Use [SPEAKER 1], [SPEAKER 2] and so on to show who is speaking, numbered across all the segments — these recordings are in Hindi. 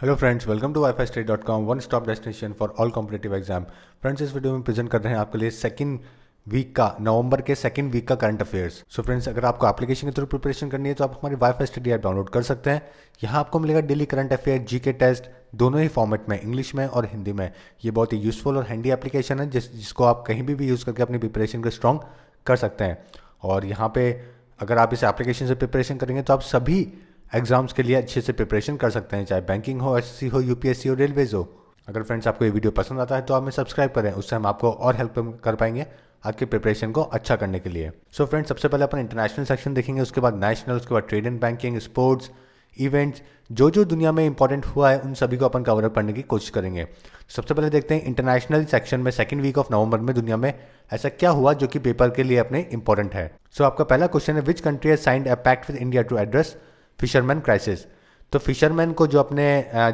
[SPEAKER 1] Hello friends, welcome to wifistudy.com, one stop destination for all competitive exam. Friends, इस वीडियो में प्रेजेंट कर रहे हैं आपके लिए सेकंड वीक का नवंबर के सेकंड वीक का करंट अफेयर्स। सो फ्रेंड्स, अगर आपको एप्लीकेशन के थ्रू प्रिपरेशन करनी है तो आप हमारी वाईफाई स्टडी ऐप डाउनलोड कर सकते हैं। यहाँ आपको मिलेगा daily current affair, GK test, दोनों ही फॉर्मेट में, इंग्लिश में और हिंदी में। ये बहुत ही यूजफुल और हैंडी एप्लीकेशन है जिसको आप कहीं भी यूज़ करके अपनी प्रिपरेशन को स्ट्रॉन्ग कर सकते हैं। और यहाँ पे अगर आप इस एप्लीकेशन से प्रिपरेशन करेंगे तो आप सभी एग्जाम्स के लिए अच्छे से प्रिपरेशन कर सकते हैं, चाहे बैंकिंग हो, एसएससी हो, यूपीएससी हो, रेलवेज हो। अगर फ्रेंड्स आपको ये वीडियो पसंद आता है तो आप हमें सब्सक्राइब करें, उससे हम आपको और हेल्प कर पाएंगे आपके प्रिपरेशन को अच्छा करने के लिए। सो फ्रेंड्स, सबसे पहले अपन इंटरनेशनल सेक्शन देखेंगे, उसके बाद नेशनल, उसके बाद trade and banking, sports, events, जो जो दुनिया में इंपॉर्टेंट हुआ है उन सभी को अपन कवर अप करने की कोशिश करेंगे। सबसे पहले देखते हैं इंटरनेशनल सेक्शन में सेकंड वीक ऑफ नवंबर में दुनिया में ऐसा क्या हुआ जो कि पेपर के लिए अपने इंपॉर्टेंट है। सो आपका पहला क्वेश्चन है, which country has signed a pact with India to address fisherman crisis. तो फिशरमैन को जो अपने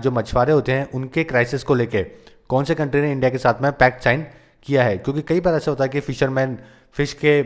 [SPEAKER 1] जो मछुआरे होते हैं उनके क्राइसिस को लेके कौन से कंट्री ने इंडिया के साथ में पैक्ट साइन किया है। क्योंकि कई बार ऐसा होता है कि फिशरमैन फिश के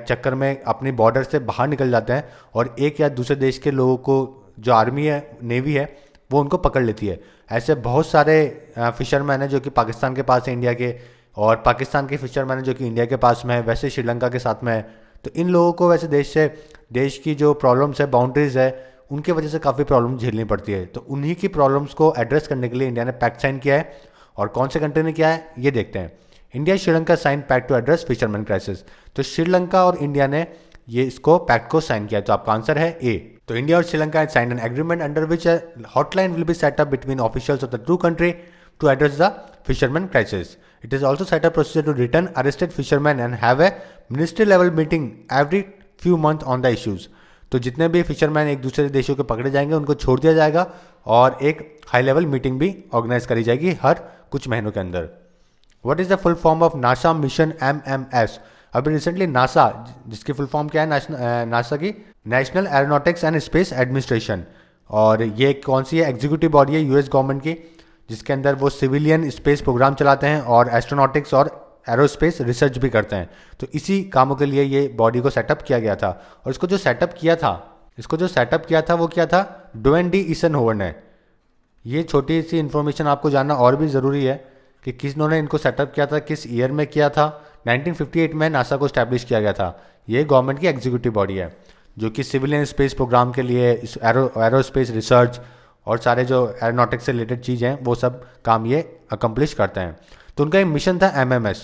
[SPEAKER 1] चक्कर में अपनी बॉर्डर से बाहर निकल जाते हैं और एक या दूसरे देश के लोगों को, जो आर्मी है, नेवी है, वो उनको पकड़ लेती है। ऐसे बहुत सारे फिशरमैन हैं जो कि पाकिस्तान के पास है इंडिया के, और पाकिस्तान के फिशरमैन हैं जो कि इंडिया के पास में है, वैसे श्रीलंका के साथ में है। तो इन लोगों को वैसे देश की जो प्रॉब्लम्स है, बाउंड्रीज है, उनके वजह से काफ़ी प्रॉब्लम झेलनी पड़ती है। तो उन्हीं की प्रॉब्लम्स को एड्रेस करने के लिए इंडिया ने पैक्ट साइन किया है। और कौन से कंट्री ने किया है ये देखते हैं। India Sri Lanka sign pact to address fisherman crisis. तो श्रीलंका और इंडिया ने ये इसको पैक्ट को साइन किया। तो आपका आंसर है ए। तो इंडिया और Sri Lanka sign an agreement under which a hotline will be set up between officials of the two country to address the fisherman crisis. It is also set up procedure to return arrested fishermen and have a ministry level meeting every few months on the issues. तो जितने भी फिशरमैन एक दूसरे देशों के पकड़े जाएंगे उनको छोड़ दिया जाएगा और एक हाई लेवल मीटिंग भी ऑर्गेनाइज करी जाएगी हर कुछ महीनों के अंदर. What is the full form of NASA mission MMS? अभी रिसेंटली नासा, जिसकी फुल फॉर्म क्या है, नासा की national aeronautics and space administration, और ये कौन सी है, एग्जीक्यूटिव बॉडी है यूएस गवर्नमेंट की, जिसके अंदर वो सिविलियन स्पेस प्रोग्राम चलाते हैं और एस्ट्रोनॉटिक्स और एरोस्पेस रिसर्च भी करते हैं. तो इसी कामों के लिए ये बॉडी को सेटअप किया गया था. और इसको जो सेटअप किया था वो क्या था, डोएन डी ईसनहोवन ने. ये छोटी सी इन्फॉर्मेशन आपको जानना और भी ज़रूरी है कि किसने इनको सेटअप किया था, किस ईयर में किया था. 1958 में नासा को स्टैब्लिश किया गया था. ये गवर्नमेंट की एग्जीक्यूटिव बॉडी है जो कि सिविलियन स्पेस प्रोग्राम के लिए, एरोस्पेस रिसर्च और सारे जो एरोनॉटिक्स से रिलेटेड चीज़ें हैं वो सब काम ये अकम्प्लिश करते हैं. तो उनका एक मिशन था MMS.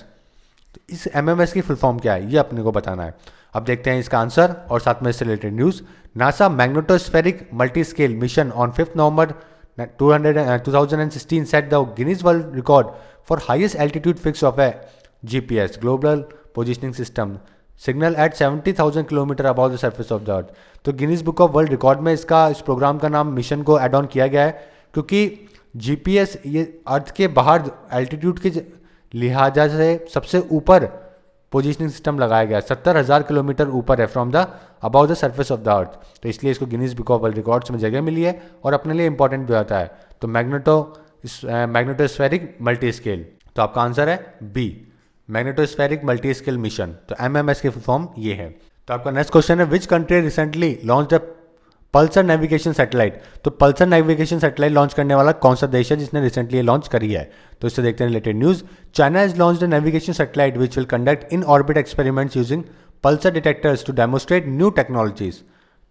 [SPEAKER 1] तो इस MMS की फुल फॉर्म क्या है ये अपने को बताना है. अब देखते हैं इसका आंसर और साथ में इससे related news. NASA magnetospheric multi scale mission on 5 November 2016 set the Guinness world record for highest altitude fix of a GPS global positioning system signal at 70,000 kilometre about the surface of the earth. तो Guinness book of world record में इस प्रोग्राम का नाम, मिशन को एड ऑन किया गया है क्योंकि GPS ये अर्थ के बाहर एल्टीट्यूड के लिहाजा से सबसे ऊपर पोजीशनिंग सिस्टम लगाया गया है. 70,000 किलोमीटर ऊपर है from the about the surface of the earth. तो इसलिए इसको Guinness book of world records में जगह मिली है और अपने लिए इंपॉर्टेंट भी होता है. तो मैग्नेटोस्फेरिक मल्टी स्केल. तो आपका आंसर है B, magnetospheric multi scale mission. तो MMS की फुल फॉर्म ये है. तो आपका नेक्स्ट क्वेश्चन है, which country recently launch the pulsar navigation satellite. तो पल्सर नेविगेशन सैटेलाइट लॉन्च करने वाला कौन सा देश है जिसने रिसेंटली लॉन्च करी है. तो इससे देखते हैं related news. China has launched the navigation satellite which will conduct in orbit experiments using pulsar detectors to demonstrate new technologies.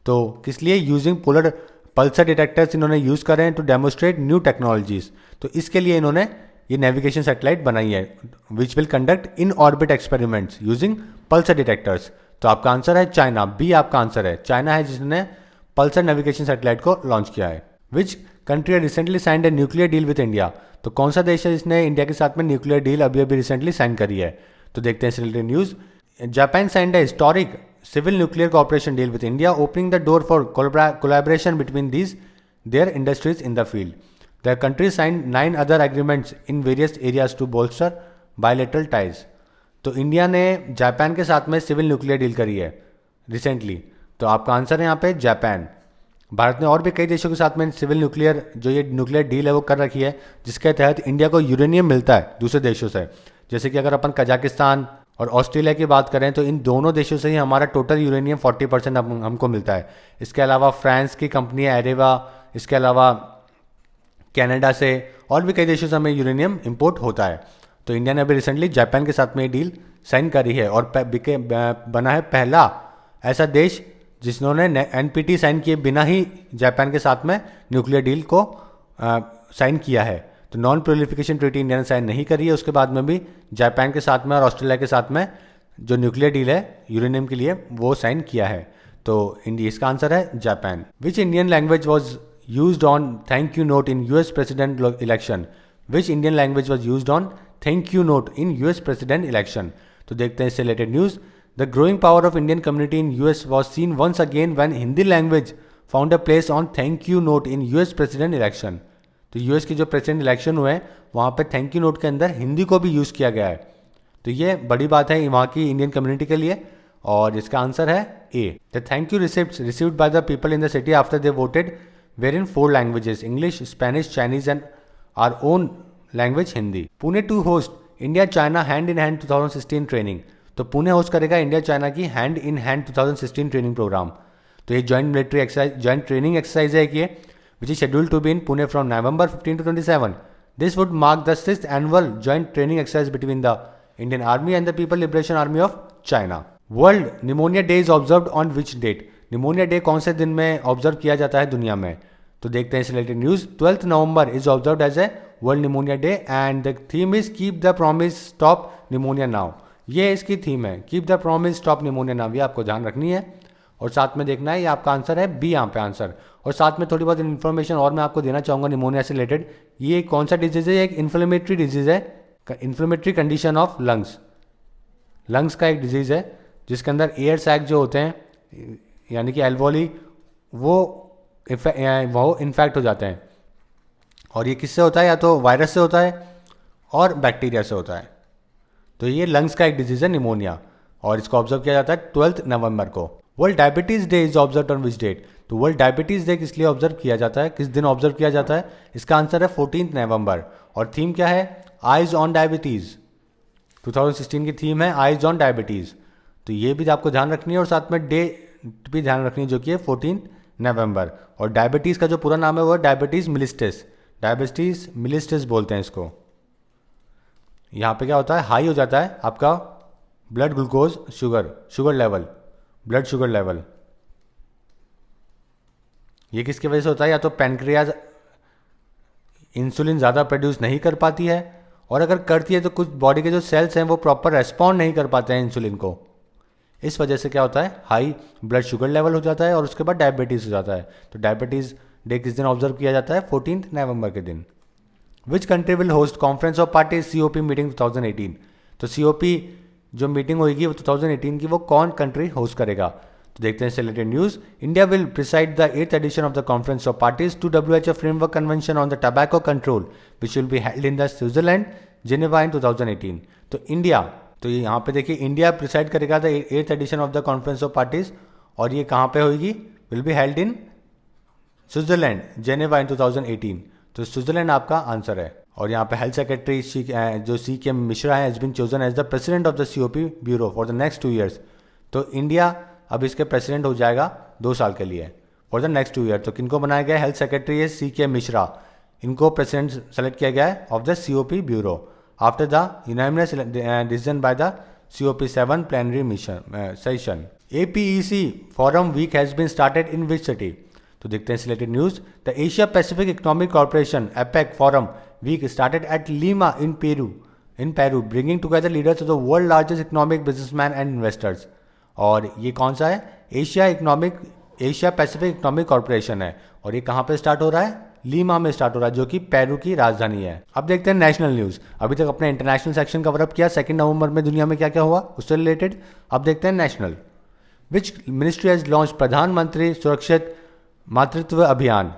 [SPEAKER 1] तो किस लिए यूजिंग पोलर पल्सर डिटेक्टर्स इन्होंने यूज करे हैं टू डेमोस्ट्रेट न्यू टेक्नोलॉजीज. तो इसके लिए इन्होंने ये नेविगेशन सैटेलाइट बनाई है विच will conduct in orbit experiments using pulsar detectors. तो आपका आंसर है चाइना, बी आपका आंसर है. चाइना है जिसने पल्सर नेविगेशन सैटेलाइट को लॉन्च किया है. Which country recently signed a nuclear deal with India. तो कौन सा देश है जिसने इंडिया के साथ में न्यूक्लियर डील अभी रिसेंटली साइन करी है. तो देखते हैं related news. Japan signed a historic civil nuclear cooperation deal with India opening the door for collaboration between their industries in the field. The country signed 9 other agreements in various areas to bolster bilateral ties. तो इंडिया ने जापान के साथ में सिविल न्यूक्लियर डील करी है रिसेंटली. तो आपका आंसर है यहाँ पे जापान. भारत ने और भी कई देशों के साथ में सिविल न्यूक्लियर जो ये न्यूक्लियर डील है वो कर रखी है, जिसके तहत इंडिया को यूरेनियम मिलता है दूसरे देशों से. जैसे कि अगर अपन कजाकिस्तान और ऑस्ट्रेलिया की बात करें तो इन दोनों देशों से ही हमारा टोटल यूरेनियम 40% हमको मिलता है. इसके अलावा फ्रांस की कंपनी है एरेवा, इसके अलावा कनाडा से और भी कई देशों से हमें यूरेनियम इंपोर्ट होता है। तो इंडिया ने अभी रिसेंटली जापान के साथ में ये डील साइन करी है और बना है पहला ऐसा देश जिन्होंने एनपीटी साइन किए बिना ही जापान के साथ में न्यूक्लियर डील को साइन किया है। तो नॉन प्रोलिफिकेशन ट्रीटी इंडिया ने साइन नहीं करी है, उसके बाद में भी जापान के साथ में और ऑस्ट्रेलिया के साथ में जो न्यूक्लियर डील है यूरेनियम के लिए वो साइन किया है। तो इंडिया इसका आंसर है Japan. Which Indian language was used on thank you note in US president election? Which Indian language was used on thank you note in US president election? तो देखते हैं इससे related news. The growing power of Indian community in US was seen once again when Hindi language found a place on thank you note in US president election. तो यूएस की जो प्रेसिडेंट इलेक्शन हुए हैं वहाँ पे थैंक यू नोट के अंदर हिंदी को भी यूज़ किया गया है। तो ये बड़ी बात है वहाँ की इंडियन कम्युनिटी के लिए और इसका आंसर है A. The thank you receipts received by the people in the city after they voted were in 4 languages English, Spanish, Chinese and our own language Hindi. Pune to host India China hand in hand 2016 training. तो पुणे होस्ट करेगा इंडिया चाइना की hand in hand 2016 training programme. तो ये joint military exercise joint training exercise है कि which is scheduled to be in Pune from November 15 to 27. This would mark the 6th annual joint training exercise between the Indian Army and the People Liberation Army of China. World Pneumonia Day is observed on which date? Pneumonia Day कौन से दिन में ऑब्जर्व किया जाता है दुनिया में? तो देखते हैं इस related news. 12th November is observed as a World Pneumonia Day and the theme is Keep the Promise Stop Pneumonia Now. ये इसकी थीम है, Keep the Promise Stop Pneumonia Now। ये आपको ध्यान रखनी है और साथ में देखना है, ये आपका आंसर है बी यहाँ पे आंसर। और साथ में थोड़ी बहुत इन्फॉर्मेशन और मैं आपको देना चाहूँगा निमोनिया से रिलेटेड। ये कौन सा डिजीज़ है? एक इन्फ्लेमेटरी डिजीज़ है, इन्फ्लेमेटरी कंडीशन ऑफ लंग्स का एक डिजीज़ है जिसके अंदर एयर सैक जो होते हैं यानी कि एल्वोली वो इन्फेक्ट हो जाते हैं। और ये किससे होता है? या तो वायरस से होता है और बैक्टीरिया से होता है। तो ये लंग्स का एक डिजीज़ है निमोनिया और इसको ऑब्जर्व किया जाता है 12 नवंबर को। World diabetes day is observe on which date? तो वर्ल्ड डायबिटीज़ डे किस लिए ऑब्जर्व किया जाता है, किस दिन ऑब्जर्व किया जाता है? इसका आंसर है 14 नवंबर और थीम क्या है? Eyes on diabetes. 2016 की थीम है आइज ऑन डायबिटीज़। तो ये भी आपको ध्यान रखनी है और साथ में डे भी ध्यान रखनी है जो कि है 14 नवंबर। और डायबिटीज़ का जो पूरा नाम है वो डायबिटीज़ मिलिस्टिस बोलते हैं इसको। यहाँ पे क्या होता है? हाई हो जाता है आपका blood glucose sugar level, blood sugar level. ये किसकी वजह से होता है? या तो पैनक्रियाज इंसुलिन ज़्यादा प्रोड्यूस नहीं कर पाती है और अगर करती है तो कुछ बॉडी के जो सेल्स हैं वो प्रॉपर रेस्पॉन्ड नहीं कर पाते हैं इंसुलिन को। इस वजह से क्या होता है? हाई ब्लड शुगर लेवल हो जाता है और उसके बाद डायबिटीज़ हो जाता है। तो डायबिटीज़ डे किस दिन ऑब्जर्व किया जाता है? 14 नवंबर के दिन। Which country will host conference of party COP meeting 2018? तो COP जो मीटिंग होगी वो 2018 की वो कौन कंट्री होस्ट करेगा? तो देखते हैं related news. India will preside the 8th edition of the conference of parties to WHO framework convention on the tobacco control which will be held in the Switzerland Geneva in 2018। तो इंडिया, तो ये यहाँ पे देखिए इंडिया प्रिसाइड करेगा the 8th edition of the conference of parties और ये कहाँ पे होगी? Will be held in Switzerland Geneva in 2018। तो स्विट्जरलैंड आपका आंसर है। और यहाँ पे हेल्थ सेक्रेटरी जो CK मिश्रा है has been chosen as the president of the COP bureau for the next 2 years। तो इंडिया अब इसके प्रेसिडेंट हो जाएगा 2 साल के लिए फॉर द नेक्स्ट 2 years। तो किनको बनाया गया? हेल्थ सेक्रेटरी है CK मिश्रा, इनको प्रेसिडेंट सेलेक्ट किया गया है of the COP bureau after the unanimous decision by the COP 7 plenary session. APEC forum week has been started in which city? तो देखते हैं related news. The Asia Pacific economic corporation APEC forum week started at Lima in Peru bringing together leaders of the world largest economic businessman and investors. और ये कौन सा है? एशिया पैसिफिक इकोनॉमिक कॉर्पोरेशन है और ये कहाँ पे स्टार्ट हो रहा है? लीमा में स्टार्ट हो रहा है जो कि पेरू की राजधानी है। अब देखते हैं नेशनल न्यूज। अभी तक अपने इंटरनेशनल सेक्शन कवर अप किया, 2 नवंबर में दुनिया में क्या क्या हुआ उससे रिलेटेड। अब देखते हैं national. Which ministry has launch Pradhan Mantri Surakshit Matritva अभियान?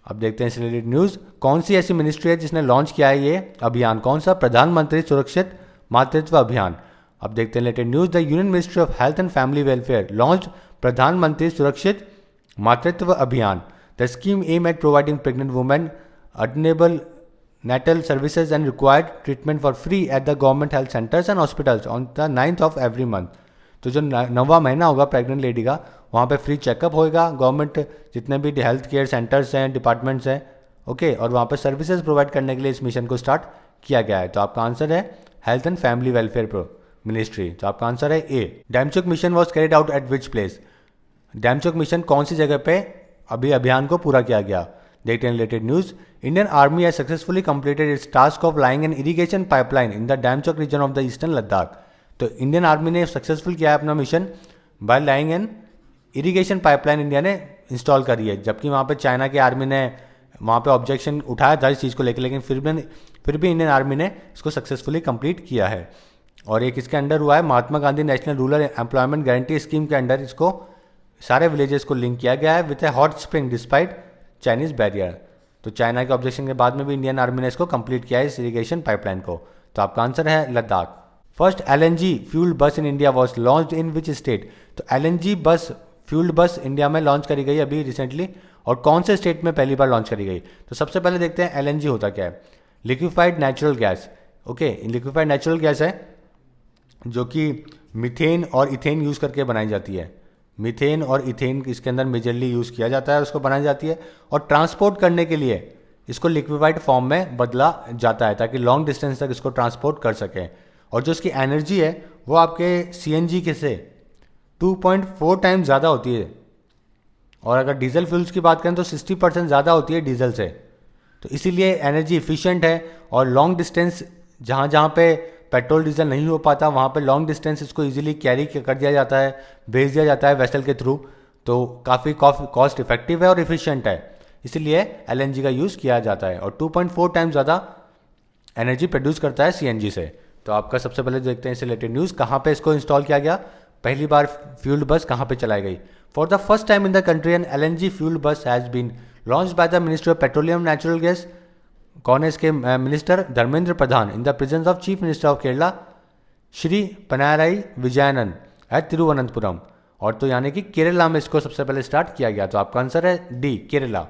[SPEAKER 1] अब देखते हैं इस रिलेटेड न्यूज। कौन सी ऐसी मिनिस्ट्री है जिसने लॉन्च किया है ये अभियान? कौन सा? प्रधानमंत्री सुरक्षित मातृत्व अभियान। अब देखते हैं related news. The union ministry of health and family welfare launch Pradhan Mantri Surakshit Matritva Abhiyan. The scheme aim at providing pregnant women attainable natal services and required treatment for free at the government health centres and hospitals on the 9th of every month। तो जो 9वां महीना होगा प्रेग्नेंट लेडी का, वहाँ पे फ्री चेकअप होएगा। गवर्नमेंट जितने भी हेल्थ केयर सेंटर्स हैं, डिपार्टमेंट्स हैं, ओके, और वहाँ पर सर्विसेज प्रोवाइड करने के लिए इस मिशन को स्टार्ट किया गया है। तो आपका आंसर है health and family welfare ministry. तो आपका आंसर है A. Demchok mission was carried out at which place? Demchok mission कौन सी जगह पे अभी अभियान को पूरा किया गया? देखते हैं related news. Indian army has successfully completed its task of laying an irrigation pipeline in the Demchok region of the eastern Ladakh. तो इंडियन आर्मी ने सक्सेसफुल किया है अपना mission by laying an irrigation pipeline, India ने इंस्टॉल करी है। जबकि वहाँ पे चाइना की आर्मी ने वहाँ पे ऑब्जेक्शन उठाया था इस चीज़ को लेकर, लेकिन फिर भी इंडियन आर्मी ने इसको सक्सेसफुली कंप्लीट किया है। और ये किसके अंडर हुआ है? Mahatma Gandhi national rural employment guarantee scheme के अंडर इसको सारे विलेजेस को लिंक किया गया है with a hot spring despite Chinese barrier. तो चाइना के ऑब्जेक्शन के बाद में भी इंडियन आर्मी ने इसको कंप्लीट किया है, इस इरिगेशन पाइपलाइन को। तो आपका आंसर है लद्दाख। फर्स्ट एलएनजी फ्यूल्ड बस इन India was launch in which state? तो एलएनजी बस फ्यूल्ड बस इंडिया में लॉन्च करी गई अभी रिसेंटली, और कौन से स्टेट में पहली बार लॉन्च करी गई? तो सबसे पहले देखते हैं एलएनजी होता क्या है। Liquefied natural gas. Okay, liquefied natural gas है जो कि मीथेन और इथेन यूज़ करके बनाई जाती है। मीथेन और इथेन इसके अंदर मेजरली यूज़ किया जाता है, उसको बनाई जाती है, और ट्रांसपोर्ट करने के लिए इसको लिक्विफाइड फॉर्म में बदला जाता है ताकि लॉन्ग डिस्टेंस तक इसको ट्रांसपोर्ट कर सकें। और जो इसकी एनर्जी है वो आपके सीएनजी के से 2.4 टाइम्स ज़्यादा होती है, और अगर डीजल फ्यूल्स की बात करें तो 60% ज़्यादा होती है डीजल से। तो इसीलिए एनर्जी इफिशिएंट है, और लॉन्ग डिस्टेंस जहाँ जहाँ पे पेट्रोल डीजल नहीं हो पाता वहाँ पे लॉन्ग डिस्टेंस इसको इजीली कैरी कर दिया जाता है, भेज दिया जाता है वेसल के थ्रू। तो काफ़ी कॉस्ट इफेक्टिव है और इफिशिएंट है, इसीलिए एलएनजी का यूज़ किया जाता है, और 2.4 टाइम्स ज़्यादा एनर्जी प्रोड्यूस करता है सीएनजी से। तो आपका सबसे पहले देखते हैं इससे रिलेटेड न्यूज़। कहाँ पे इसको इंस्टॉल किया गया? पहली बार फ्यूल्ड बस कहाँ पे चलाई गई? For the first time in the country an LNG fuelled bus has been launch by the ministry of petroleum natural gas. कौन है इसके minister? Dharmendra Pradhan, in the presence of chief minister of Kerala Shri Pinarayi Vijayan at Thiruvananthapuram. और तो यानी कि केरला में इसको सबसे पहले स्टार्ट किया गया। तो आपका आंसर है डी, केरला।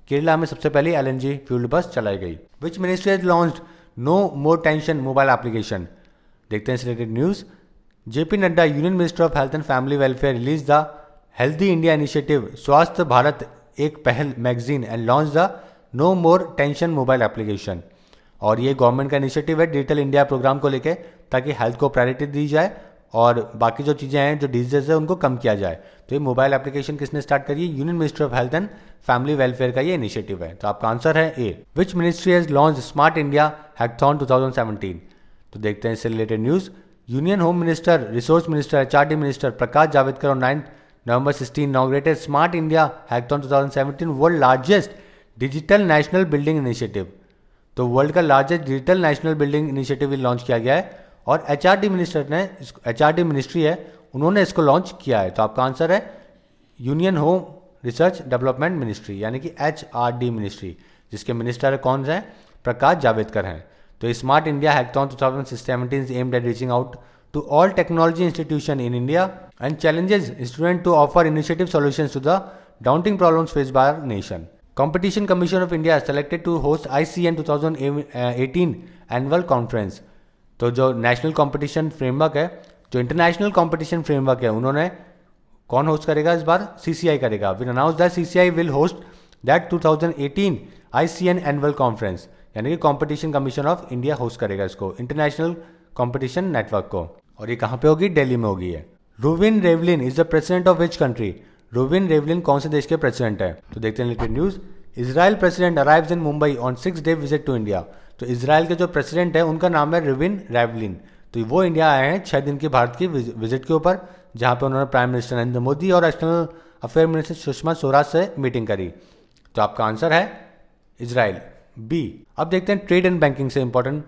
[SPEAKER 1] केरला में सबसे पहले एलएनजी फ्यूल्ड बस चलाई गई। Which ministry has launched no more tension mobile application? देखते हैं इस related news. JP Nadda, union minister of health and family welfare, release the healthy India initiative Swasthya Bharat Ek Pahal magazine and launch the no more tension mobile application. और ये गवर्नमेंट का इनिशिएटिव है डिजिटल इंडिया प्रोग्राम को लेके, ताकि हेल्थ को प्रायोरिटी दी जाए और बाकी जो चीज़ें हैं जो डिजीजेज है उनको कम किया जाए। तो ये मोबाइल एप्लीकेशन किसने स्टार्ट करी है? Union ministry of health and family welfare का ये इनिशिएटिव है। तो आपका आंसर है A. Which ministry has launch smart India hackathon 2017? तो देखते हैं इससे related news. Union home minister, resource minister, HRD minister Prakash Javadekar on 9 November 16 inaugurated smart India hackathon 2017, world largest digital national building initiative. तो वर्ल्ड का largest digital national building initiative launch किया गया है, और एचआरडी मिनिस्टर ने, एचआरडी मिनिस्ट्री है, उन्होंने इसको लॉन्च किया है। तो आपका आंसर है union home research development ministry, यानी कि एचआरडी मिनिस्ट्री, जिसके मिनिस्टर कौन है? प्रकाश जावड़ेकर हैं। तो smart India hackathon 2017 is aimed at reaching out to all technology institutions in India and challenges students to offer innovative solutions to the daunting problems faced by our nation. Competition Commission of India is selected to host ICN 2018 annual conference. तो जो नेशनल कंपटीशन फ्रेमवर्क है, जो इंटरनेशनल कंपटीशन फ्रेमवर्क है, उन्होंने कौन होस्ट करेगा इस बार? सीसीआई करेगा। Will announce that CCI will host that 2018 ICN annual conference, यानी कि competition commission of India host करेगा इसको, इंटरनेशनल कंपटीशन नेटवर्क को। और ये कहाँ पे होगी? दिल्ली में होगी है। Reuven Rivlin is the president of which country? Reuven Rivlin कौन से देश के प्रेसिडेंट है? तो देखते हैं related news. Israel president arrives in Mumbai on 6 day visit to India. तो इजराइल के जो प्रेसिडेंट है उनका नाम है रुविन रेवलिन। तो वो इंडिया आए हैं 6 दिन की भारत की विजिट के ऊपर, जहाँ पे उन्होंने प्राइम मिनिस्टर नरेंद्र मोदी और external affair minister Sushma Swaraj से मीटिंग करी। तो आपका आंसर है इजराइल, बी। अब देखते हैं ट्रेड एंड बैंकिंग से important.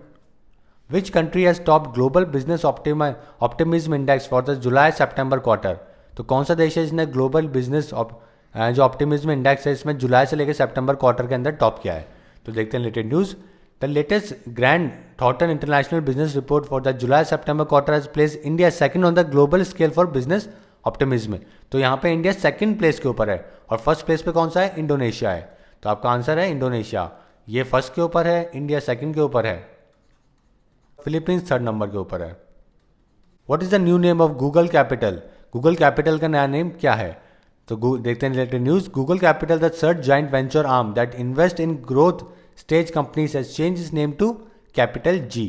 [SPEAKER 1] Which country has top global business optimism index for the July September quarter? तो कौन सा देश है जिसने ग्लोबल बिजनेस जो ऑप्टिमिज्म इंडेक्स है इसमें जुलाई से लेकर सितंबर क्वार्टर के अंदर टॉप किया है? तो देखते हैं related news. The latest grand Thornton international business report for the July September quarter has place India second on the global scale for business optimism. तो यहाँ पे इंडिया सेकंड प्लेस के ऊपर है, और फर्स्ट प्लेस पे कौन सा है? इंडोनेशिया है। तो आपका आंसर है इंडोनेशिया। ये फर्स्ट के ऊपर है, इंडिया सेकंड के ऊपर है, फिलीपींस थर्ड नंबर के ऊपर है। What is the new name of Google Capital? Google Capital का नया नेम क्या है? तो देखते हैं related news. Google Capital the third joint venture arm that invest in growth stage companies has change its name to Capital G.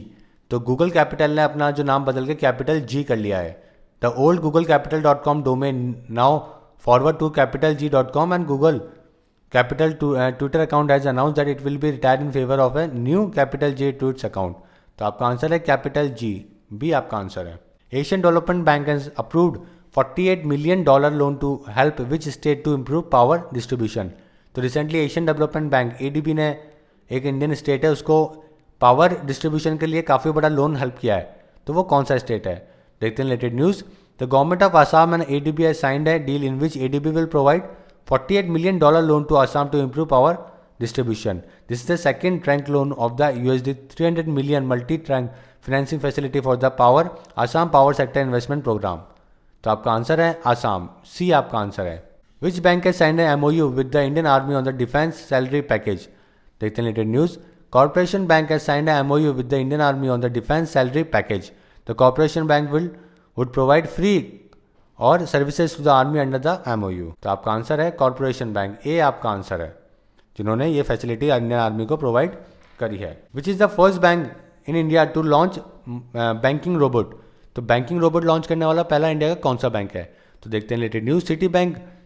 [SPEAKER 1] तो गूगल कैपिटल ने अपना जो नाम बदल के कैपिटल जी कर लिया है। The old Google capital .com domain now forward to capitalg.com and Google capital Twitter account has announce that it will be retired in favour of a new capital G tweets account. तो आपका आंसर है कैपिटल जी, बी आपका आंसर है। Asian development bank has approved $48 million loan to help which state to improve power distribution. तो recently Asian development bank ADB ने एक इंडियन स्टेट है उसको पावर डिस्ट्रीब्यूशन के लिए काफ़ी बड़ा लोन हेल्प किया है। तो वो कौन सा स्टेट है, देखते हैं related news. The government of Assam and ADB has signed a deal in which ADB will provide $48 million loan to Assam to improve power distribution. This is the second tranche loan of the USD 300 million multi-tranche financing facility for the Assam Power Sector Investment Program. तो आपका आंसर है आसाम, सी आपका आंसर है। Which bank has signed an MOU with the Indian Army on the defense salary package? देखते हैं related news. Corporation Bank has signed an MOU with the Indian Army on the defense salary package. The Corporation Bank would provide free और services to the army under the MOU। तो आपका आंसर है कॉर्पोरेशन बैंक, ए आपका आंसर है, जिन्होंने ये फैसिलिटी इंडियन आर्मी को प्रोवाइड करी है। Which is the first bank in India to launch banking robot. तो बैंकिंग रोबोट लॉन्च करने वाला पहला इंडिया का कौन सा बैंक है, तो देखते हैं related news.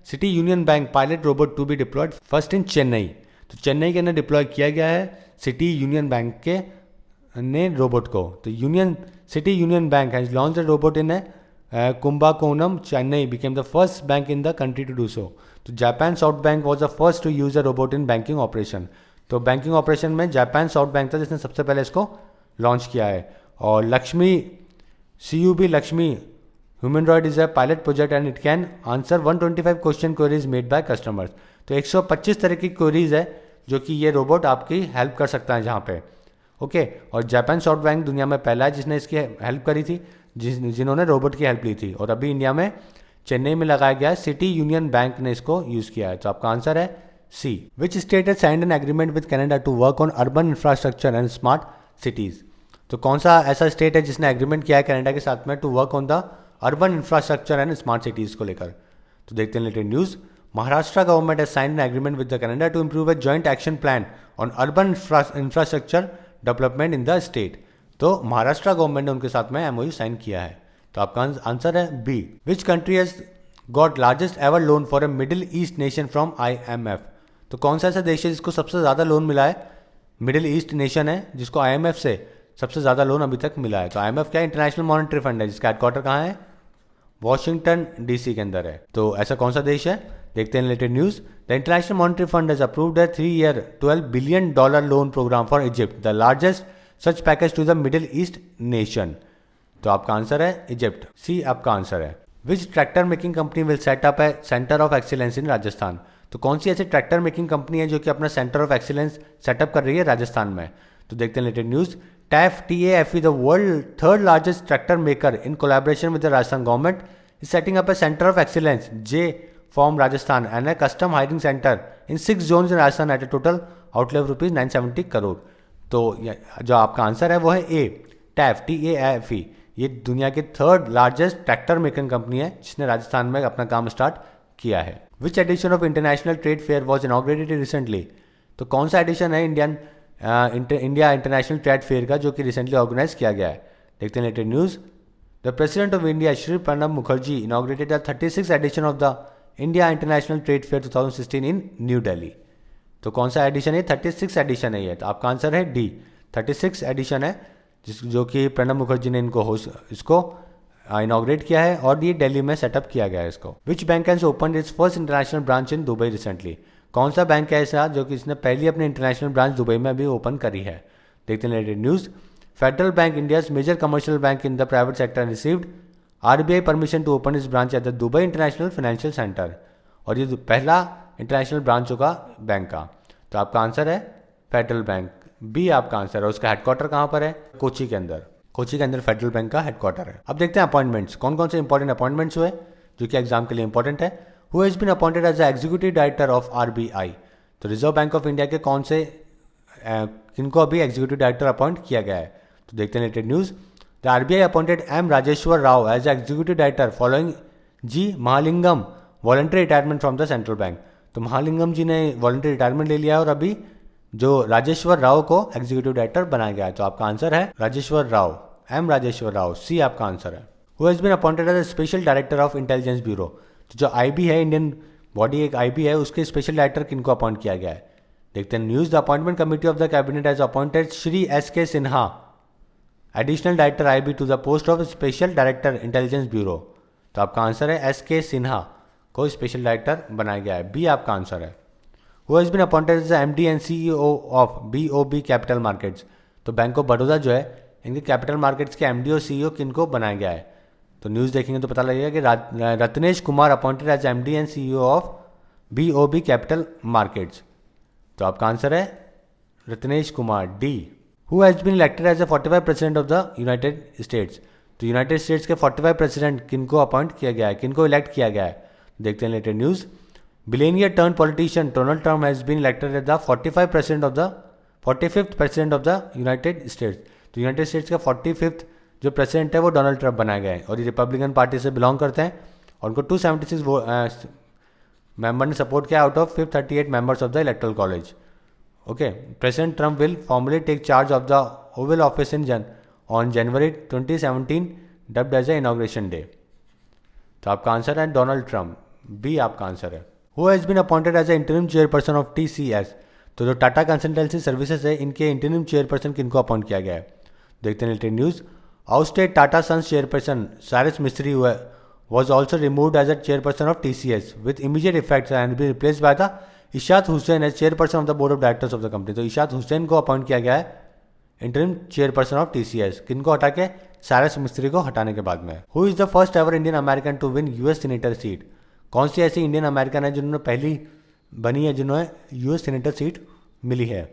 [SPEAKER 1] City union Bank pilot robot to be deployed first in Chennai. तो चेन्नई के अंदर डिप्लॉय किया गया है सिटी यूनियन बैंक के ने रोबोट को। तो city union bank has launch the robot in Kumbakonam Chennai became the first bank in the country to do so. तो Japan south bank was the first to use a robot in banking operation. तो बैंकिंग ऑपरेशन में जापान साउथ बैंक था जिसने सबसे पहले इसको लॉन्च किया है। और CUB Lakshmi humanoid is a pilot project and it can answer 125 question queries made by customers. तो 125 तरह की क्वेरीज है जो कि ये रोबोट आपकी हेल्प कर सकता है जहाँ पे, ओके। और जापान साउथ बैंक दुनिया में पहला है जिसने इसकी हेल्प करी थी, जिन्होंने रोबोट की हेल्प ली थी। और अभी इंडिया में चेन्नई में लगाया गया सिटी यूनियन बैंक ने इसको यूज़ किया है। तो आपका आंसर है C. Which state has signed an agreement with Canada to work on urban infrastructure and smart cities. तो कौन सा ऐसा स्टेट है जिसने एग्रीमेंट किया है कनाडा के साथ में to work on the urban infrastructure and smart cities को लेकर। तो देखते हैं related news. Maharashtra government has signed an agreement with the Canada to improve a joint action plan on urban infrastructure development in the state. तो महाराष्ट्र गवर्नमेंट ने उनके साथ में MOU साइन किया है। तो आपका आंसर है B. Which country has got largest ever loan for a middle east nation from IMF। तो कौन सा ऐसा देश है जिसको सबसे ज़्यादा लोन मिला है, मिडिल ईस्ट नेशन है जिसको IMF से सबसे ज़्यादा लोन अभी तक मिला है। तो IMF क्या है, इंटरनेशनल मॉनेटरी फंड है जिसका हेडक्वार्टर कहाँ है, वॉशिंगटन DC के अंदर है। तो ऐसा कौन सा देश है, देखते हैं related news. The international monetary fund has approved a 3-year $12 billion loan programme for Egypt, the largest such package to the Middle east nation. तो आपका आंसर है इजिप्ट, सी आपका आंसर है। Which tractor making company will set up a centre of excellence in Rajasthan. तो कौन सी ऐसी ट्रैक्टर मेकिंग कंपनी है जो कि अपना सेंटर ऑफ एक्सीलेंस सेटअप कर रही है राजस्थान में। तो देखते हैं related news. TAFE the world third largest tractor maker in collaboration with the Rajasthan government is setting up a centre of excellence J farm Rajasthan and a custom hiring centre in 6 zones in Rajasthan at a total outlay of ₹970 crore. तो जो आपका आंसर है वो है ए, TAFE। ये दुनिया की third largest tractor making company है जिसने राजस्थान में अपना काम स्टार्ट किया है। Which edition of international trade fair was inaugurated recently. तो कौन सा एडिशन है इंडिया इंटरनेशनल ट्रेड फेयर का जो कि रिसेंटली ऑर्गेनाइज किया गया है। देखते हैं related news. The president of India Shri Pranab Mukherjee inaugurated the 36th edition of the India international trade fair 2016 in New Delhi. तो कौन सा एडिशन है, 36 एडिशन है ये। तो आपका आंसर है डी, 36 एडिशन है जो कि प्रणब मुखर्जी ने इसको इनॉग्रेट किया है और ये दिल्ली में सेटअप किया गया है इसको। विच bank has open it's first international branch in Dubai recently. कौन सा बैंक है ऐसा जो कि इसने पहली अपनी इंटरनेशनल ब्रांच दुबई में अभी ओपन करी है। देखते हैं related news. Federal bank India's major commercial bank in the private sector received RBI permission to open its branch at the Dubai international financial centre. और ये पहला इंटरनेशनल ब्रांच होगा बैंक का। तो आपका आंसर है फेडरल बैंक, बी आपका आंसर है। उसका हेडक्वार्टर कहाँ पर है, कोची के अंदर फेडरल बैंक का हेडक्वार्टर है। अब देखते हैं अपॉइंटमेंट्स, कौन कौन से इंपॉर्टेंट अपॉइंटमेंट्स हुए जो कि एग्जाम के लिए इंपॉर्टेंट है। Who has been appointed as the executive director of RBI। तो रिजर्व बैंक ऑफ इंडिया के कौन से किनको अभी एग्जीक्यूटिव डायरेक्टर अपॉइंट किया गया है। तो देखते हैं related news. The RBI appointed M. Rajeshwar Rao as executive director following G. Mahalingam voluntary retirement from the central bank. तो महालिंगम जी ने वॉलंटरी रिटायरमेंट ले लिया है और अभी जो राजेश्वर राव को एग्जीक्यूटिव डायरेक्टर बनाया गया है। तो आपका आंसर है राजेश्वर राव, एम राजेश्वर राव, सी आपका आंसर है। Who has been appointed as special director of intelligence bureau. तो जो आईबी है, इंडियन बॉडी एक आईबी है, उसके स्पेशल डायरेक्टर किनको अपॉइंट किया गया है। देखते हैं news. The appointment committee of the cabinet has appointed Shri S K Sinha additional director IB to the post of special director intelligence bureau. तो आपका आंसर है एस के सिन्हा को स्पेशल डायरेक्टर बनाया गया है, बी आपका आंसर है। Who has been appointed as the MD and CEO of BOB capital markets. तो बैंक ऑफ बड़ौदा जो है, इनके कैपिटल मार्केट्स के एमडी और सीईओ किनको बनाया गया है। तो न्यूज़ देखेंगे तो पता लगेगा कि Ratnesh Kumar appointed as MD and CEO of BOB capital markets. तो आपका आंसर है Ratnesh Kumar, D. Who has been elected as a 45 president of the United States. तो यूनाइटेड स्टेट्स के 45 प्रेसिडेंट किनको अपॉइंट किया गया है, किनको इलेक्ट किया गया है। देखते हैं latest news. Billionaire turn politician Donald Trump has been elected as the 45th president of the United States. तो यूनाइटेड स्टेट्स का 45th जो प्रेसिडेंट है वो डोनाल्ड ट्रम्प बनाए गए हैं और ये रिपब्लिकन पार्टी से बिलोंग करते हैं और उनको 276 मेंबर ने सपोर्ट किया out of 538 members of the electoral college. Okay, president Trump will formally take charge of the oval office on January 2017 dubbed as a inauguration day. तो आपका आंसर है डोनाल्ड ट्रम्प, बी आपका आंसर है। Who has been appointed as a interim chairperson of TCS. तो जो टाटा कंसल्टेंसी सर्विसेज है, इनके इंटरिम चेयरपर्सन किनको अपॉइंट किया गया है। देखते हैं latest news. Ousted Tata Sons chairperson Cyrus Mistry was also removed as a chairperson of TCS with immediate effect and be replaced by the Ishaat Hussain as chairperson of the board of directors of the company। तो इशात हुसैन को अपॉइंट किया गया है इंटरिम चेयरपर्सन ऑफ TCS। किनको हटा के, साइरस मिस्त्री को हटाने के बाद में। Who is the first ever Indian American to win US senator seat. कौन सी ऐसी इंडियन अमेरिकन है जिन्होंने पहली बनी है जिन्होंने यूएस सीनेटर सीट मिली है।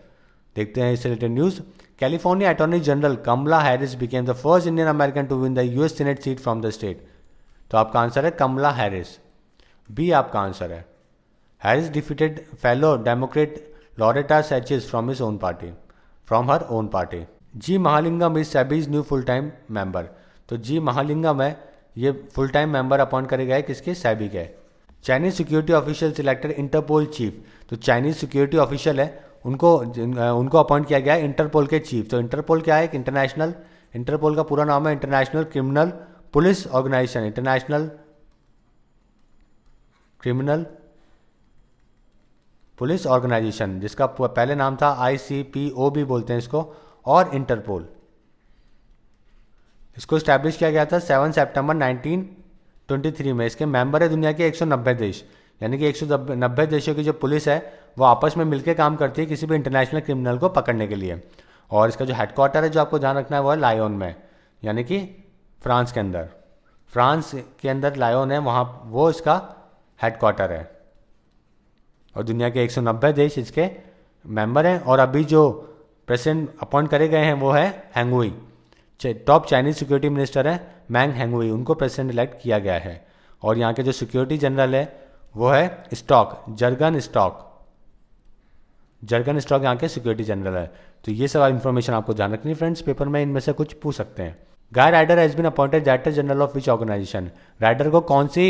[SPEAKER 1] देखते हैं इससे related news. California attorney general Kamala Harris became the first Indian American to win the US senate seat from the state. तो आपका आंसर है कमला हैरिस, बी आपका आंसर है। Harris defeated fellow Democrat Loretta सैचेस from her own party. G Mahalingam is SEBI's new full time member. तो जी महालिंगम है, ये फुल टाइम मेंबर अपॉइंट करे गए किसके, सेबी के। Chinese security official selected Interpol chief. तो चाइनीज सिक्योरिटी ऑफिशियल है, उनको अपॉइंट किया गया है इंटरपोल के चीफ। तो इंटरपोल क्या है, इंटरपोल का पूरा नाम है international criminal police organisation, international criminal police organisation, जिसका पहले नाम था ICPO भी बोलते हैं इसको, और इंटरपोल। इसको स्टैब्लिश किया गया था 7 सितंबर 1923 में। इसके मेंबर है दुनिया के 190 देश, यानी कि 190 देशों की जो पुलिस है वो आपस में मिलकर काम करती है किसी भी इंटरनेशनल क्रिमिनल को पकड़ने के लिए। और इसका जो हेडक्वार्टर है जो आपको ध्यान रखना है वो है लायोन में, यानी कि फ्रांस के अंदर लायोन है, वहाँ वो इसका हेडक्वार्टर है। और दुनिया के 190 देश इसके मेंबर हैं। और अभी जो प्रेसिडेंट अपॉइंट करे गए हैं वो है हैंगुई, टॉप चाइनीज सिक्योरिटी मिनिस्टर है मैंग हैंगुई, उनको प्रेसिडेंट इलेक्ट किया गया है। और यहाँ के जो सिक्योरिटी जनरल है वो है जर्गन स्टॉक यहाँ के सिक्योरिटी जनरल है। तो ये सब इन्फॉर्मेशन आपको ध्यान रखनी है फ्रेंड्स, पेपर में इनमें से कुछ पूछ सकते हैं। Guy Ryder has been appointed director general of which organisation. Ryder को कौन सी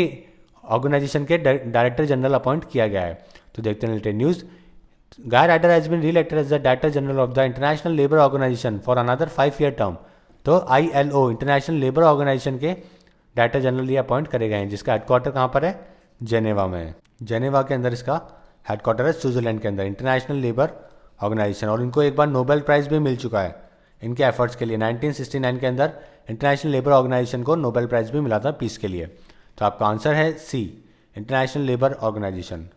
[SPEAKER 1] ऑर्गेनाइजेशन के डायरेक्टर जनरल अपॉइंट किया गया है। तो देखते हैं latest news. Guy Ryder has been re-elected as the director general of the international labour organisation for another 5-year term. तो ILO इंटरनेशनल लेबर ऑर्गेनाइजेशन के डायरेक्टर जनरल ये अपॉइंट करे गए हैं, जिसका हेडक्वार्टर कहाँ पर है, जेनेवा में। जेनेवा के अंदर इसका हेडक्वार्टर है, स्विट्जरलैंड के अंदर, इंटरनेशनल लेबर ऑर्गेनाइजेशन। और इनको एक बार नोबेल प्राइज़ भी मिल चुका है इनके एफर्ट्स के लिए। 1969 के अंदर इंटरनेशनल लेबर ऑर्गेनाइजेशन को नोबेल प्राइज़ भी मिला था पीस के लिए। तो आपका आंसर है C, international labour organisation.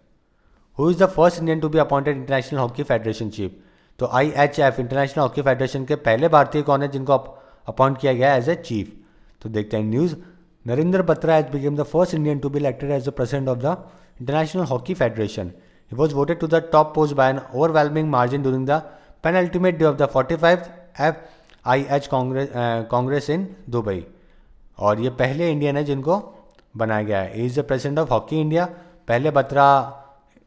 [SPEAKER 1] Who is the first Indian to be appointed international hockey federation chief. तो IHF इंटरनेशनल हॉकी फेडरेशन के पहले भारतीय कौन है जिनको अपॉइंट किया गया एज ए चीफ। तो देखते हैं news. Narendra Batra has become the first Indian to be elected as the president of the international hockey federation. He was voted to the top post by an overwhelming margin during the penultimate day of the 45th FIH Congress in Dubai। और ये पहले इंडियन है जिनको बनाया गया है। Is the president of hockey India. पहले बत्रा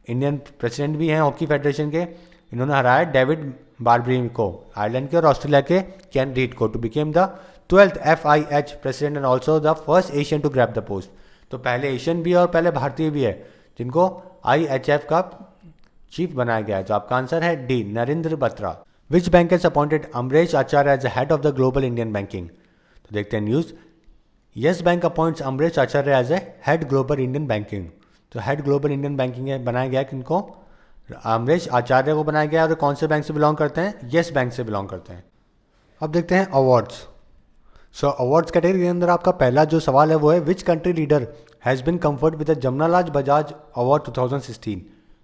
[SPEAKER 1] इंडियन प्रेसिडेंट भी हैं हॉकी फेडरेशन के। इन्होंने हराया डेविड बारबरी को, आयरलैंड के, और ऑस्ट्रेलिया के केन रीड को, to become the 12th FIH president and also the first Asian to grab the post. तो पहले एशियन भी है और पहले भारतीय भी है जिनको IHF का चीफ बनाया गया है। तो आपका आंसर है D, Narendra Batra. Which bank has appointed Amresh Acharya as head of the global Indian banking? तो देखते हैं news. Yes Bank appoints Amresh Acharya as a head global Indian banking. तो हेड ग्लोबल इंडियन बैंकिंग बनाया गया किनको? अमरेश आचार्य को बनाया गया। और कौन से बैंक से बिलोंग करते हैं? यस बैंक से बिलोंग करते हैं। अब देखते हैं अवार्ड्स। सो अवार्ड्स कैटेगरी के अंदर आपका पहला जो सवाल है वो है which country leader has been conferred with the Jamnalal Bajaj award 2016?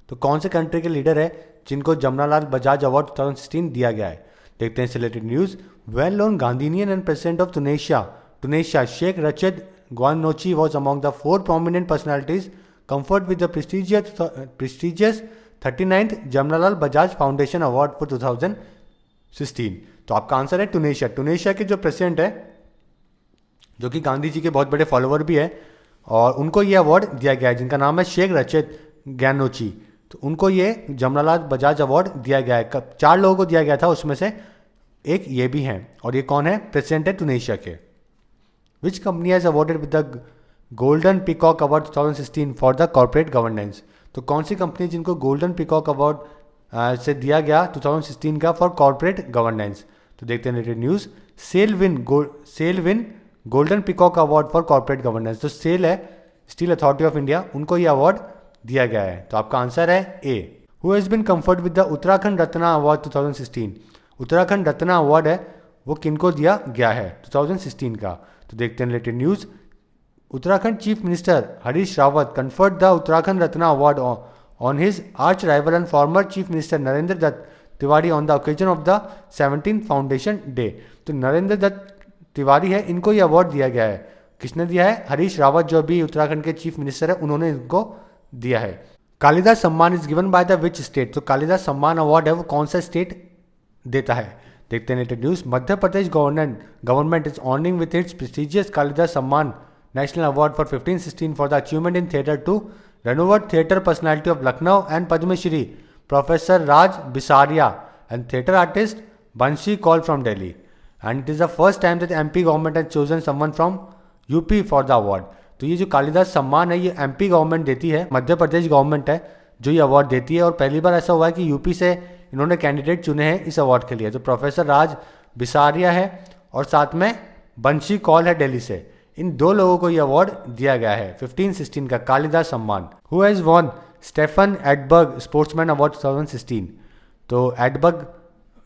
[SPEAKER 1] तो कौन से कंट्री के लीडर है जिनको जमनालाल बजाज अवार्ड 2016 दिया गया है? देखते हैं selected news. Well known Gandhian and president of Tunisia, Sheikh Rachid Ghannouchi was among the 4 prominent personalities conferred with the prestigious 39th Jamnalal Bajaj Foundation Award for 2016। तो आपका आंसर है टूनेशिया। टूनेशिया के जो प्रेसिडेंट है जो कि गांधी जी के बहुत बड़े फॉलोअर भी है और उनको ये अवार्ड दिया गया है जिनका नाम है शेख रचिद ज्ञानोची। तो उनको ये जमनालाल बजाज अवार्ड दिया गया है। 4 लोगों को दिया गया था, उसमें से एक ये भी हैं और ये कौन है? प्रेसिडेंट है टूनेशिया के। Which company has awarded with the Golden Peacock Award 2016 for the corporate governance? तो कौन सी कंपनी जिनको गोल्डन पीकॉक अवार्ड से दिया गया 2016 का फॉर कॉर्पोरेट गवर्नेंस? तो देखते हैं related news. SAIL win golden peacock award for corporate governance. तो सेल है स्टील अथॉरिटी ऑफ इंडिया, उनको ये अवार्ड दिया गया है। तो आपका आंसर है A. Who has been conferred with the Uttarakhand Ratna award 2016? Uttarakhand Ratna award है वो किनको दिया गया है 2016 का? तो देखते हैं related news. Uttarakhand chief minister Harish Rawat conferred the Uttarakhand Ratna award on his arch rival and former chief minister Narendra Dutt Tiwari on the occasion of the 17th foundation day. तो नरेंद्र दत्त तिवारी है, इनको ये अवार्ड दिया गया है। किसने दिया है? हरीश रावत जो अभी उत्तराखंड के चीफ मिनिस्टर है, उन्होंने इनको दिया है। कालिदास सम्मान is given by the which state? तो कालिदास सम्मान अवार्ड है वो कौन सा स्टेट देता है? देखते हैं latest news. Madhya Pradesh government is honouring with its prestigious Kalidas Samman national award for 15-16 for the achievement in theatre to renowned theatre personality of Lucknow and Padmashri professor Raj Bisaria and theatre artist Bansi Kaul from Delhi. And it is the first time that MP government has chosen someone from UP for the award. तो ये जो कालिदास सम्मान है ये MP गवर्नमेंट देती है, मध्य प्रदेश गवर्नमेंट है जो ये अवार्ड देती है। और पहली बार ऐसा हुआ है कि UP से इन्होंने कैंडिडेट चुने हैं इस अवार्ड के लिए। तो प्रोफेसर राज बिसारिया है और साथ में बंशी कौल है दिल्ली से। इन 2 लोगों को ये अवार्ड दिया गया है 15-16 का Kalidas Samman. Who has won Stefan Edberg sportsman award 2016? तो एडबर्ग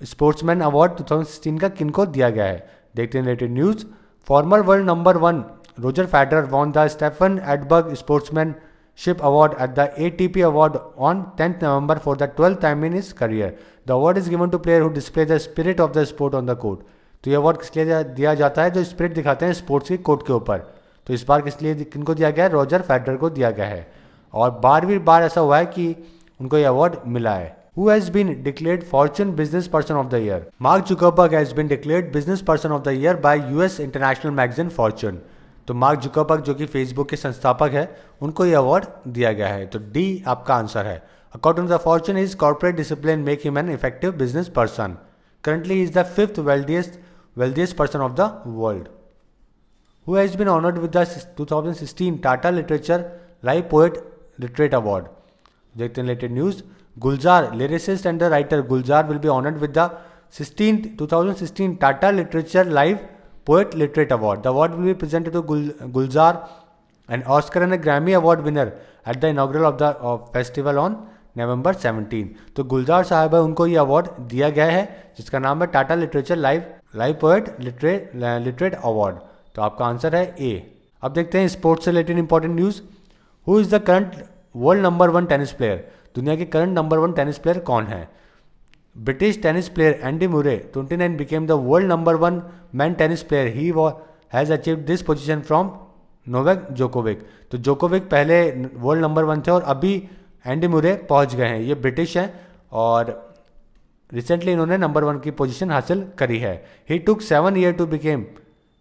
[SPEAKER 1] स्पोर्ट्समैन अवार्ड 2016 का किनको दिया गया है? देखते हैं related news. Former world number 1 Roger Federer won the Stefan Edberg sportsmanship award at the ATP award on 10th November for the 12th time in his career. The award is given to player who display the spirit of the sport on the court. तो ये अवार्ड किस लिए दिया जाता है? जो स्पिरिट दिखाते हैं स्पोर्ट्स के कोर्ट के ऊपर। तो इस बार किस लिए किनको दिया गया है? रोजर फेडरर को दिया गया है। और 12वीं बार ऐसा हुआ है कि उनको ये अवार्ड मिला है। Who has been declared Fortune Business Person of the Year? Mark Zuckerberg has been declared Business Person of the Year by US international magazine Fortune. तो मार्क जुकरबर्ग जो कि फेसबुक के संस्थापक है उनको ये अवार्ड दिया गया है। तो डी आपका आंसर है। According to the Fortune his corporate discipline make him an effective business person. Currently is the 5th wealthiest person of the world. Who has been honored with the 2016 Tata Literature Live Poet Literate Award? देखते हैं related news. Gulzar lyricist and the writer Gulzar will be honoured with the 2016 Tata Literature Live Poet Literate Award. The award will be presented to Gulzar, an Oscar and a Grammy Award winner, at the inaugural of the festival on November 17. तो गुलजार साहब है, उनको ये अवार्ड दिया गया है जिसका नाम है Tata literature live poet literate award. तो आपका आंसर है ए। अब देखते हैं स्पोर्ट्स से related important news. Who is the current world number 1 tennis player? दुनिया के करंट नंबर 1 टेनिस प्लेयर कौन है? British tennis player Andy Murray, 29, became the world number 1 man tennis player. He has achieved this position from Novak Djokovic. तो जोकोविक पहले वर्ल्ड नंबर 1 थे और अभी एंडी मुरे पहुंच गए हैं। ये ब्रिटिश हैं और रिसेंटली इन्होंने नंबर 1 की पोजीशन हासिल करी है। He took 7 years to become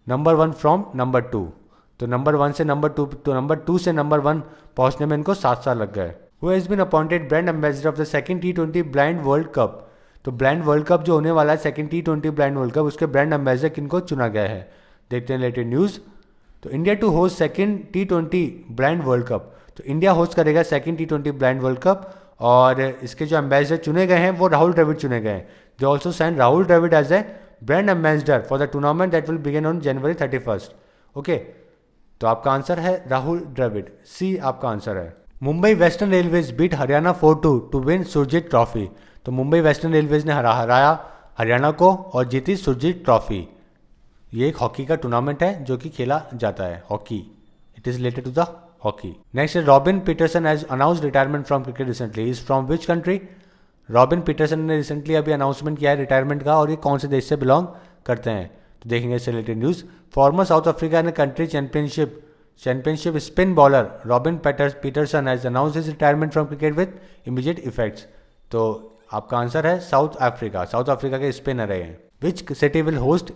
[SPEAKER 1] number 1 from number 2. तो नंबर 1 से नंबर 2 तो नंबर 2 से नंबर 1 पहुंचने में इनको 7 साल लग गए। Who has been appointed brand ambassador of the second T20 Blind World Cup? तो ब्रांड वर्ल्ड कप जो होने वाला है second T20 blind world cup, उसके ब्रांड एम्बेसडर किनको चुना गया है? देखते हैं रिलेटेड न्यूज़। तो India to host second T20 blind world cup, तो इंडिया होस्ट करेगा second T20 blind world cup, और इसके जो एम्बेसडर चुने गए हैं वो राहुल द्रविड़ चुने गए हैं। They also sign Rahul Dravid as a brand ambassador for the tournament that will begin on January 31st। Okay, तो आपका आंसर है राहुल द्रविड़, सी आपका आंसर है। Mumbai western railways beat Haryana 4-2 to win Surjit trophy, तो मुंबई वेस्टर्न रेलवेज ने हराया हरियाणा को और जीती सुरजीत ट्रॉफी। ये एक हॉकी का टूर्नामेंट है जो कि खेला जाता है, hockey, it is related to the hockey. Next है Robin Peterson has announced retirement from cricket recently, is from which country? Robin Peterson ने रिसेंटली अभी अनाउंसमेंट किया है रिटायरमेंट का, और ये कौन से देश से बिलोंग करते हैं, तो देखेंगे इससे related news. Former South Africa ने country championship spin bowler Robin Peterson has announced his retirement from cricket with immediate effects, तो आपका आंसर है साउथ अफ्रीका के स्पिनर हैं। Which city will host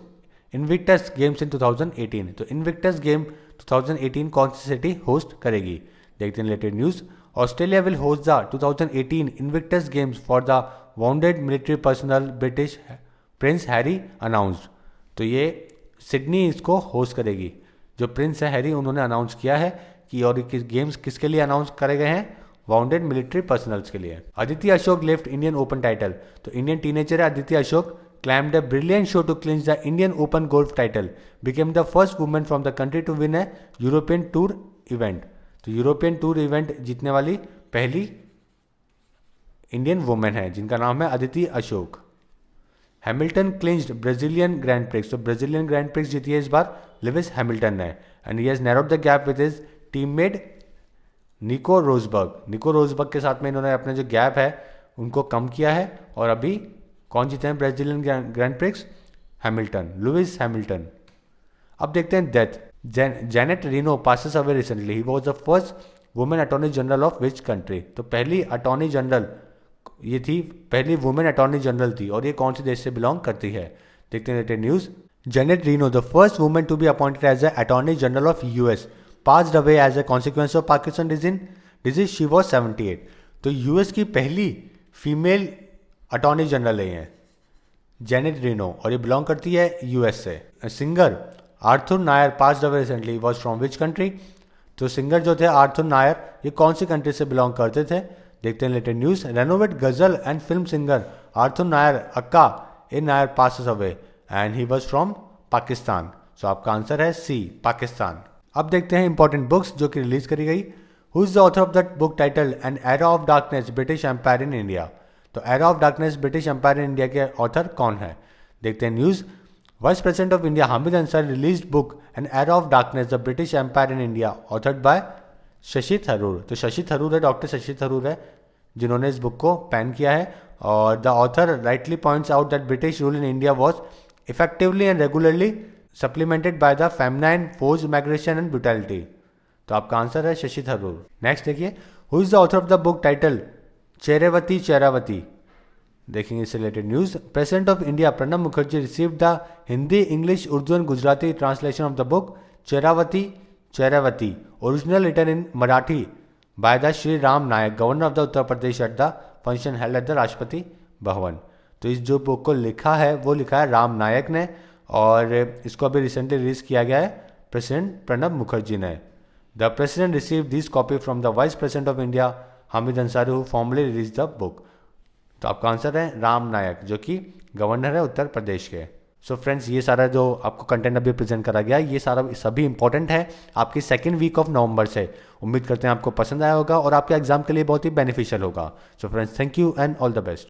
[SPEAKER 1] Invictus games in 2018, तो इनविक्टस गेम 2018 कौन सी सिटी होस्ट करेगी, देखते हैं related news. Australia will host the 2018 Invictus games for the bounded military personnel British Prince Harry announced, तो ये सिडनी इसको होस्ट करेगी। जो प्रिंस है हैरी, उन्होंने अनाउंस किया है कि, और गेम्स किसके लिए अनाउंस करे गए हैं, वाउंडेड मिलिट्री पर्सनल्स के लिए। Aditi Ashok left Indian open title, तो इंडियन टीनेजर है Aditi Ashok, claimed a brilliant show to clinch the Indian Open golf title, became the first woman from the country to win a European Tour event, तो यूरोपियन टूर इवेंट जीतने वाली पहली इंडियन वुमेन है जिनका नाम है Aditi Ashok. Hamilton clinched Brazilian grand prix, तो ब्राजीलियन ग्रैंड प्रिक्स जीती है इस बार लिविस हैमिल्टन ने, and he has narrowed the gap with his teammate निको रोजबर्ग के साथ में इन्होंने अपने जो गैप है उनको कम किया है, और अभी कौन जीते हैं Brazilian grand prix, Lewis Hamilton. अब देखते हैं death, Janet Reno passes away recently, he was the first women attorney general of which country, तो पहली अटॉर्नी जनरल ये थी, पहली वुमेन अटॉर्नी जनरल थी, और ये कौन से देश से बिलोंग करती है, देखते हैं related news. Janet Reno the first women to be appointed as a attorney general of US passed away as a consequence of Parkinson disease, she was 78, तो US की पहली फीमेल अटॉर्नी जनरल है जेनेट रीनो, और ये बिलोंग करती है US से। Singer Arthur Nair passed away recently, was from which country, तो सिंगर जो थे आर्थर नायर ये कौन सी कंट्री से बिलोंग करते थे, देखते हैं related news. Renowned ghazal and film singer Arthur Nayar aka A Nayar passes away and he was from Pakistan, so आपका आंसर है सी पाकिस्तान। अब देखते हैं इंपॉर्टेंट बुक्स जो कि रिलीज करी गई। Who is the author of that book title an era of darkness British empire in India, तो era of darkness British empire in India के ऑथर कौन है, देखते हैं news. Vice president of India Hamid Ansari release book an era of darkness the British empire in India authored by Shashi Tharoor, तो शशि थरूर है, डॉक्टर शशि थरूर है जिन्होंने इस बुक को पेन किया है, और the author rightly points out that British rule in India was effectively and regularly supplemented by the feminine force migration and brutality, तो आपका आंसर है शशि थरूर। नेक्स्ट देखिए, who is the author of the book title Cheravati, देखेंगे इससे related news. President of India Pranab Mukherjee receive the Hindi, English, Urdu and Gujarati translation of the book Cheravati original written in Marathi by the Shri Ram Naik, governor of the Uttar Pradesh at the function held at the Rashtrapati Bhavan, तो इस जो बुक को लिखा है वो लिखा है राम नायक ने, और इसको अभी रिसेंटली रिलीज किया गया है प्रेसिडेंट प्रणब मुखर्जी ने। The president receive this copy from the vice president of India Hamid Ansari who formally release the book, तो आपका आंसर है राम नायक जो कि गवर्नर है उत्तर प्रदेश के। सो फ्रेंड्स, ये सारा जो आपको कंटेंट अभी प्रेजेंट करा गया ये सारा सभी इंपॉर्टेंट है आपकी सेकेंड वीक ऑफ नवंबर से। उम्मीद करते हैं आपको पसंद आया होगा और आपके एग्जाम के लिए बहुत ही बेनिफिशियल होगा। So friends, thank you and all the best.